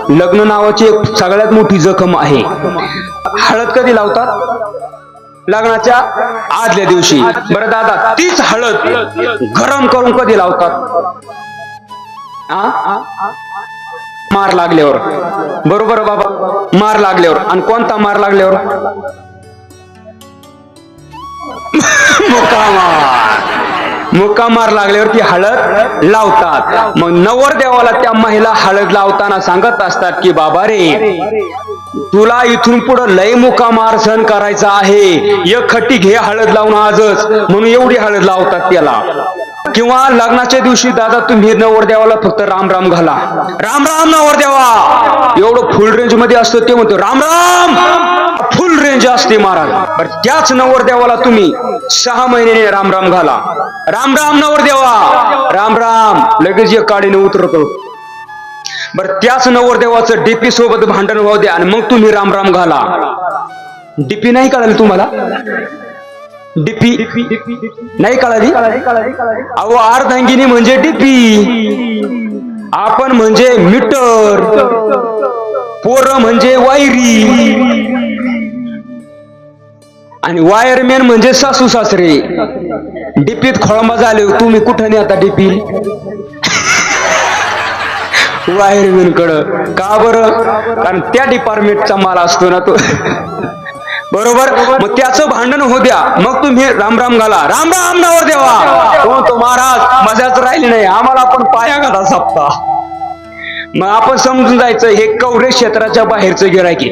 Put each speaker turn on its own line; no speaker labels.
लग्न नावाची एक सगळ्यात मोठी जखम आहे. हळद कधी लावतात? लग्नाच्या आदल्या दिवशी. बरं दादा, तीच हळद गरम करून कधी लावतात? मार लागल्यावर. बरोबर बाबा, मार लागल्यावर. आणि कोणता मार लागल्यावर? मुक्का मार लागल्यावर ती हळद लावतात. मग नवरदेवाला त्या महिला हळद लावताना सांगत असतात की बाबा रे, तुला इथून पुढे लय मुक्का मार सहन करायचा आहे, एक खट्टी घे हळद लावून आजच, म्हणून एवढी हळद लावतात त्याला. किंवा लग्नाच्या दिवशी दादा तुम्ही नवरदेवाला फक्त राम राम घाला. राम राम नवरदेवा, एवढं फुल रेंज मध्ये असतं ते म्हणतो राम राम, फुल रेंज असते महाराज. त्याच नवरदेवाला तुम्ही 6 महिन्याने राम राम घाला. राम राम नवरदेवा, राम राम, लगेच एक काडीने उतरतो. बरं, त्याच नवरदेवाचं डीपी सोबत भांडण होऊ द्या आणि मग तुम्ही राम राम घाला. डीपी नाही कळाली तुम्हाला? डीपी नाही कळाली? अहो, अर्धांगिनी म्हणजे डीपी, आपण म्हणजे मीटर, पोरं म्हणजे वायरी, आणि वायरमॅन म्हणजे सासू सासरे. डीपीत खोळंबा झाले तुम्ही, कुठं नाही आता डीपी वायरमॅन कडं. का बरं? कारण त्या डिपार्टमेंटचा माल असतो ना तो. बरोबर. मग त्याचं भांडण होऊ द्या, मग तुम्ही राम राम घाला. राम राम नवरदेवा. हो तो महाराज, मजाच राहिली नाही आम्हाला, पण पाया घाला सापता. मग आपण समजून जायचं हे कवरे क्षेत्राच्या बाहेरचं गिऱ्हाईक आहे.